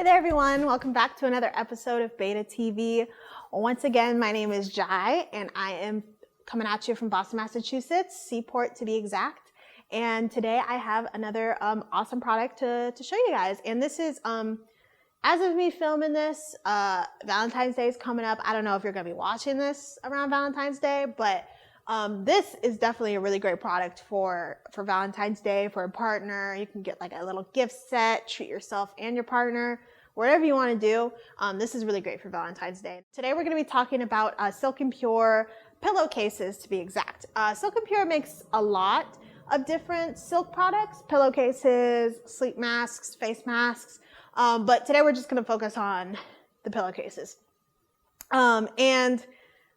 there, everyone. Welcome back to another episode of Beta TV. Once again, my name is Jai, and I am coming at you from Boston, Massachusetts, Seaport to be exact. And today I have another awesome product to show you guys. And this is, as of me filming this, Valentine's Day is coming up. I don't know if you're going to be watching this around Valentine's Day, but this is definitely a really great product for Valentine's Day, for a partner. You can get like a little gift set, treat yourself and your partner, whatever you want to do. This is really great for Valentine's Day. Today we're going to be talking about Silken Pure pillowcases, to be exact. Silken Pure makes a lot of different silk products, pillowcases, sleep masks, face masks, but today we're just going to focus on the pillowcases. And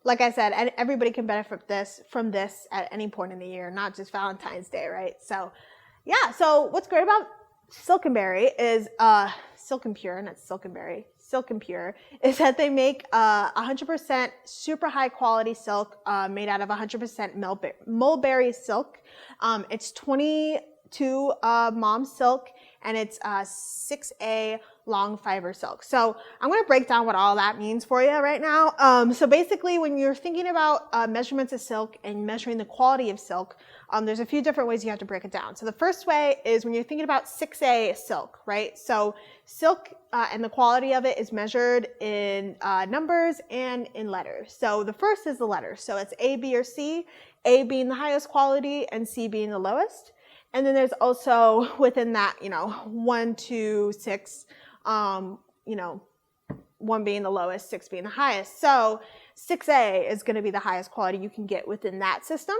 like I said, everybody can benefit from this at any point in the year, not just Valentine's Day, right? So yeah, so what's great about Silken Pure is, Silken Pure, not Silkenberry, Silken Pure, is that they make 100% super high quality silk made out of 100% mulberry silk. It's 22 mom silk, and it's 6A long fiber silk. So I'm going to break down what all that means for you right now. So basically, when you're thinking about measurements of silk and measuring the quality of silk, there's a few different ways you have to break it down. So the first way is when you're thinking about 6A silk, right? So silk and the quality of it is measured in numbers and in letters. So the first is the letters. So it's A, B, or C, A being the highest quality and C being the lowest. And then there's also within that, 1, 2, 6, 1 being the lowest, 6 being the highest. So 6A is going to be the highest quality you can get within that system.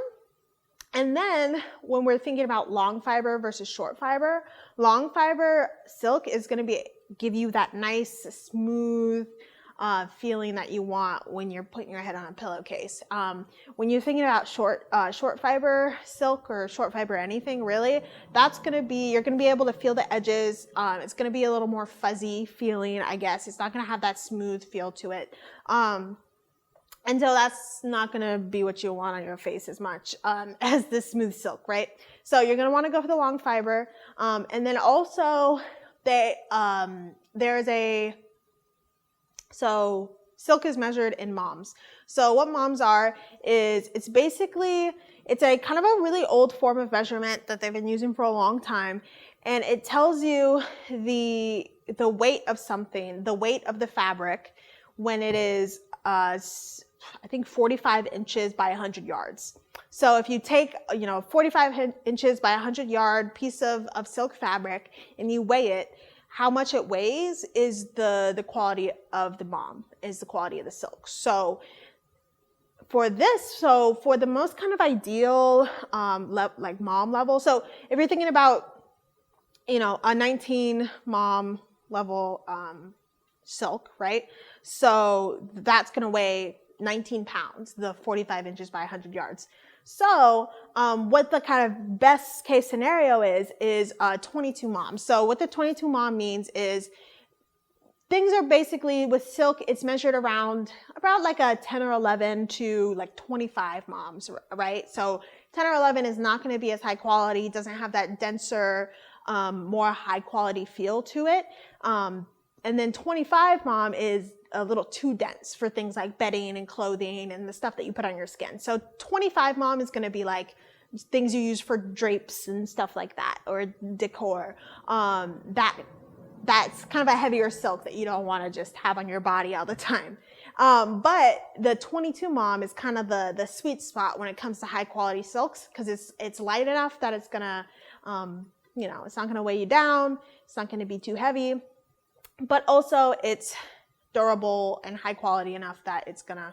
And then when we're thinking about long fiber versus short fiber, long fiber silk is going to give you that nice, smooth feeling that you want when you're putting your head on a pillowcase. When you're thinking about short fiber silk or short fiber anything, really, you're going to be able to feel the edges. It's going to be a little more fuzzy feeling, I guess. It's not going to have that smooth feel to it. And so that's not going to be what you want on your face as much as this smooth silk, right? So you're going to want to go for the long fiber. And then also so silk is measured in moms. So what moms are is it's a kind of a really old form of measurement that they've been using for a long time. And it tells you the weight of something, the weight of the fabric when it is, I think 45 inches by 100 yards. So if you take, 45 inches by 100 yard piece of silk fabric and you weigh it, how much it weighs is the quality of the mom, is the quality of the silk. So for the most kind of ideal, like mom level, so if you're thinking about, a 19 mom level silk, right? So that's going to weigh 19 pounds, the 45 inches by 100 yards. So what the kind of best case scenario is 22 mom. So what the 22 mom means is things are basically with silk, it's measured about like a 10 or 11 to like 25 moms, right? So 10 or 11 is not going to be as high quality, doesn't have that denser, more high quality feel to it. And then 25 mom is a little too dense for things like bedding and clothing and the stuff that you put on your skin. So 25 mom is going to be like things you use for drapes and stuff like that, or decor. That's kind of a heavier silk that you don't want to just have on your body all the time. But the 22 mom is kind of the sweet spot when it comes to high quality silks, because it's light enough that it's gonna, it's not gonna weigh you down. It's not gonna be too heavy, but also it's durable and high quality enough that it's gonna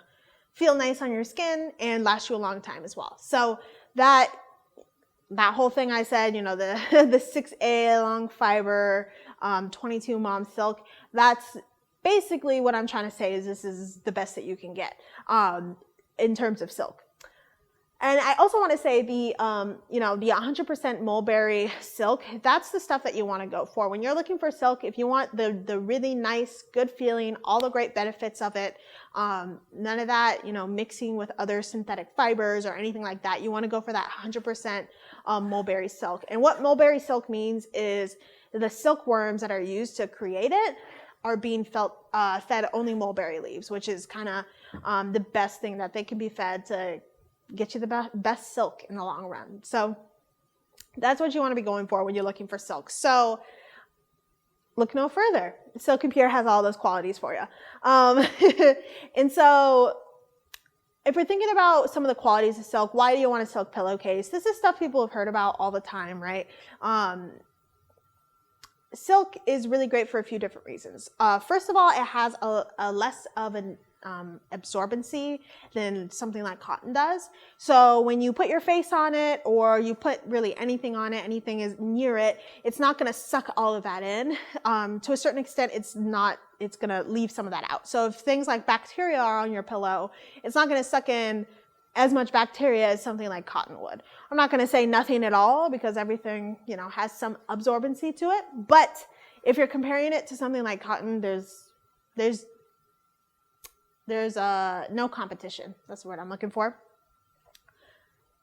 feel nice on your skin and last you a long time as well. So that whole thing I said, the 6A long fiber, 22 mom silk, that's basically what I'm trying to say is this is the best that you can get in terms of silk. And I also want to say the 100% mulberry silk, that's the stuff that you want to go for. When you're looking for silk, if you want the really nice, good feeling, all the great benefits of it, none of that, mixing with other synthetic fibers or anything like that, you want to go for that 100% mulberry silk. And what mulberry silk means is the silkworms that are used to create it are being fed only mulberry leaves, which is kind of the best thing that they can be fed to get you the best silk in the long run. So that's what you want to be going for when you're looking for silk. So look no further. Silken Pure has all those qualities for you. And so if we're thinking about some of the qualities of silk, why do you want a silk pillowcase? This is stuff people have heard about all the time, right? Silk is really great for a few different reasons. First of all, it has a less of an absorbency than something like cotton does. So when you put your face on it, or you put really anything on it, anything is near it, it's not going to suck all of that in. To a certain extent, it's going to leave some of that out. So if things like bacteria are on your pillow, it's not going to suck in as much bacteria as something like cotton would. I'm not going to say nothing at all, because everything, has some absorbency to it. But if you're comparing it to something like cotton, there's no competition. That's the word I'm looking for.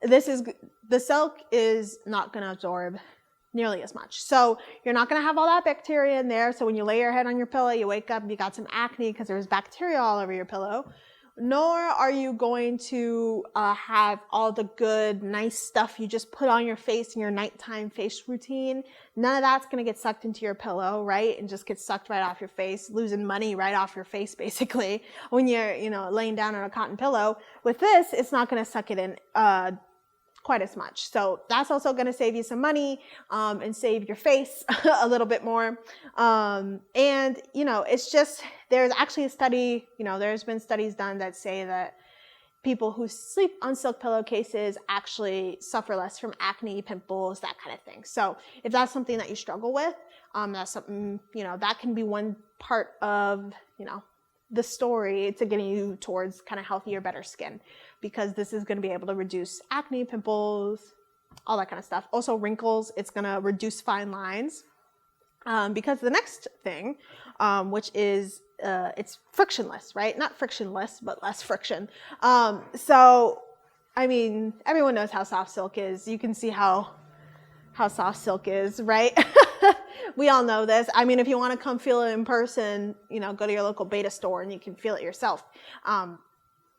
The silk is not going to absorb nearly as much. So you're not going to have all that bacteria in there. So when you lay your head on your pillow, you wake up and you got some acne because there's bacteria all over your pillow. Nor are you going to have all the good, nice stuff you just put on your face in your nighttime face routine. None of that's going to get sucked into your pillow, right? And just get sucked right off your face, losing money right off your face, basically, when you're, laying down on a cotton pillow. With this, it's not going to suck it in quite as much. So that's also going to save you some money and save your face a little bit more. And, it's just, there's actually a study, there's been studies done that say that people who sleep on silk pillowcases actually suffer less from acne, pimples, that kind of thing. So if that's something that you struggle with, that's something, that can be one part of, the story to getting you towards kind of healthier, better skin, because this is going to be able to reduce acne, pimples, all that kind of stuff. Also wrinkles, it's going to reduce fine lines. Because the next thing, which is, it's frictionless, right? Not frictionless, but less friction. So, everyone knows how soft silk is. You can see how soft silk is, right? We all know this. If you want to come feel it in person, go to your local beta store and you can feel it yourself.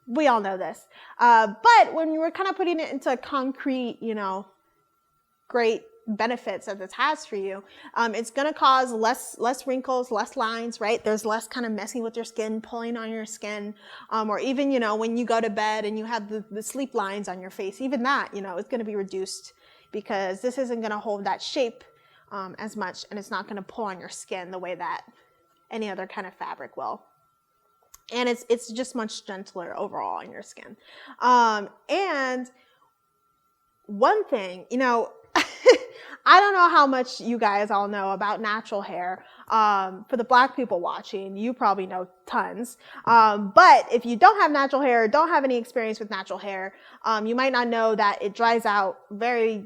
We all know this. But when you were kind of putting it into concrete, great benefits that this has for you, it's going to cause less wrinkles, less lines, right? There's less kind of messing with your skin, pulling on your skin, or even, when you go to bed and you have the sleep lines on your face, even that, it's going to be reduced, because this isn't going to hold that shape as much, and it's not going to pull on your skin the way that any other kind of fabric will. And it's just much gentler overall on your skin. And one thing, I don't know how much you guys all know about natural hair. For the Black people watching, you probably know tons. But if you don't have natural hair, don't have any experience with natural hair, you might not know that it dries out very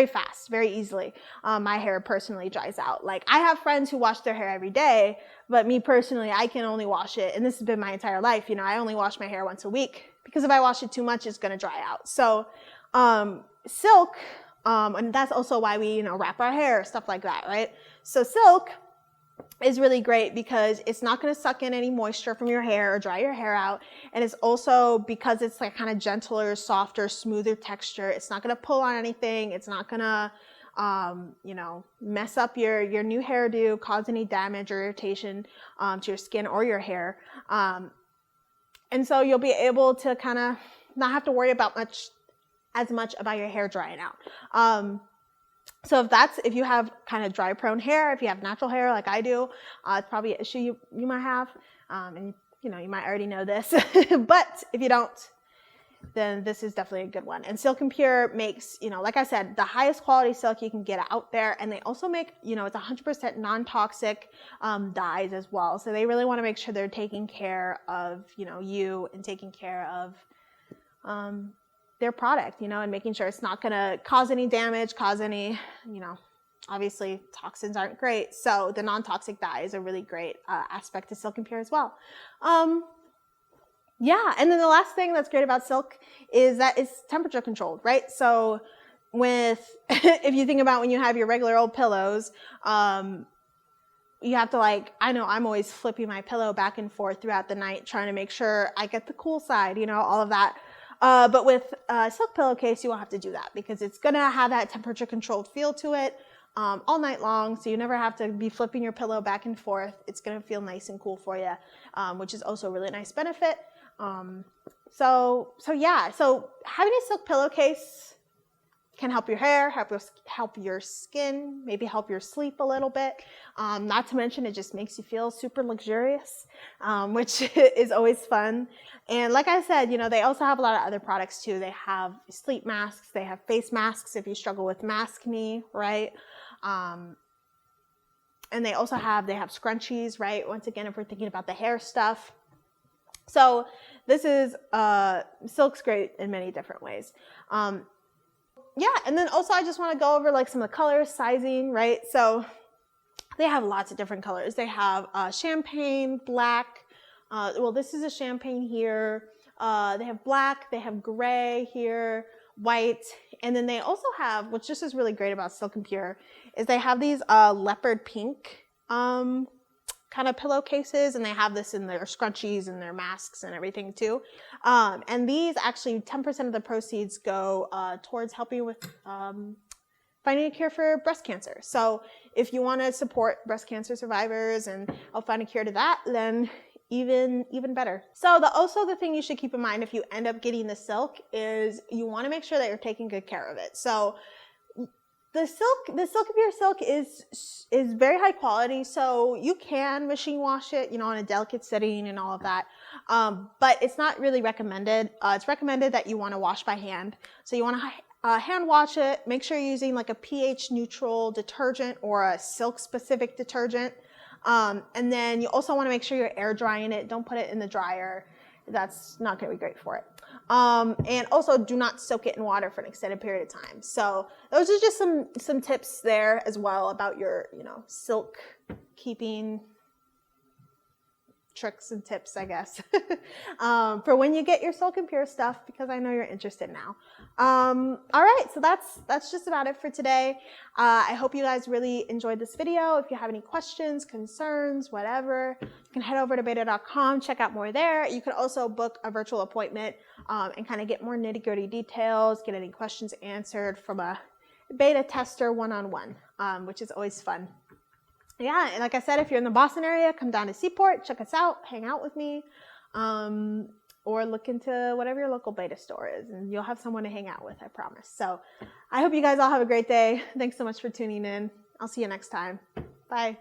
fast, very easily. My hair personally dries out. Like, I have friends who wash their hair every day, but me personally, I can only wash it, and this has been my entire life, I only wash my hair once a week, because if I wash it too much, it's going to dry out. So silk, and that's also why we, wrap our hair, stuff like that, right? So silk is really great because it's not going to suck in any moisture from your hair or dry your hair out. And it's also, because it's like kind of gentler, softer, smoother texture, it's not going to pull on anything. It's not going to, mess up your new hairdo, cause any damage or irritation to your skin or your hair. And so you'll be able to kind of not have to worry about as much about your hair drying out. So if you have kind of dry prone hair, if you have natural hair like I do, it's probably an issue you might have. And you might already know this, but if you don't, then this is definitely a good one. And Silken Pure makes, like I said, the highest quality silk you can get out there. And they also make, it's 100% non-toxic dyes as well. So they really want to make sure they're taking care of, you, and taking care of their product, and making sure it's not going to cause any damage, cause any, obviously toxins aren't great. So the non-toxic dye is a really great aspect of Silken Pure as well. Yeah, and then the last thing that's great about silk is that it's temperature controlled, right? So if you think about when you have your regular old pillows, you have to like, I know I'm always flipping my pillow back and forth throughout the night, trying to make sure I get the cool side, you know, all of that. But with a silk pillowcase, you won't have to do that because it's gonna have that temperature controlled feel to it all night long. So you never have to be flipping your pillow back and forth. It's gonna feel nice and cool for you, which is also a really nice benefit. So yeah, so having a silk pillowcase can help your hair, help your skin, maybe help your sleep a little bit. Not to mention it just makes you feel super luxurious, which is always fun. And like I said, you know, they also have a lot of other products too. They have sleep masks, they have face masks if you struggle with maskne, right? And they also have scrunchies, right? Once again, if we're thinking about the hair stuff. So this is, silk's great in many different ways. Yeah, and then also I just want to go over like some of the colors, sizing, right? So they have lots of different colors. They have champagne, black. Well, this is a champagne here. They have black, they have gray here, white. And then they also have, which just is really great about Silken Pure, is they have these leopard pink kind of pillowcases, and they have this in their scrunchies and their masks and everything too. And these actually 10% of the proceeds go towards helping with finding a cure for breast cancer. So if you want to support breast cancer survivors and help find a cure to that, then even better. So also the thing you should keep in mind if you end up getting the silk is you want to make sure that you're taking good care of it. So the Silken Pure silk is very high quality, so you can machine wash it, you know, in a delicate setting and all of that. But it's not really recommended. It's recommended that you want to wash by hand. So you want to hand wash it. Make sure you're using like a pH neutral detergent or a silk specific detergent. And then you also want to make sure you're air drying it. Don't put it in the dryer. That's not going to be great for it. And also do not soak it in water for an extended period of time. So those are just some tips there as well about your, you know, silk keeping tricks and tips, I guess, for when you get your Silken Pure stuff, because I know you're interested now. All right, so that's just about it for today. I hope you guys really enjoyed this video. If you have any questions, concerns, whatever, you can head over to beta.com, check out more there. You could also book a virtual appointment and kind of get more nitty-gritty details, get any questions answered from a beta tester one-on-one, which is always fun. Yeah, and like I said, if you're in the Boston area, come down to Seaport, check us out, hang out with me, or look into whatever your local beta store is, and you'll have someone to hang out with, I promise. So I hope you guys all have a great day. Thanks so much for tuning in. I'll see you next time. Bye.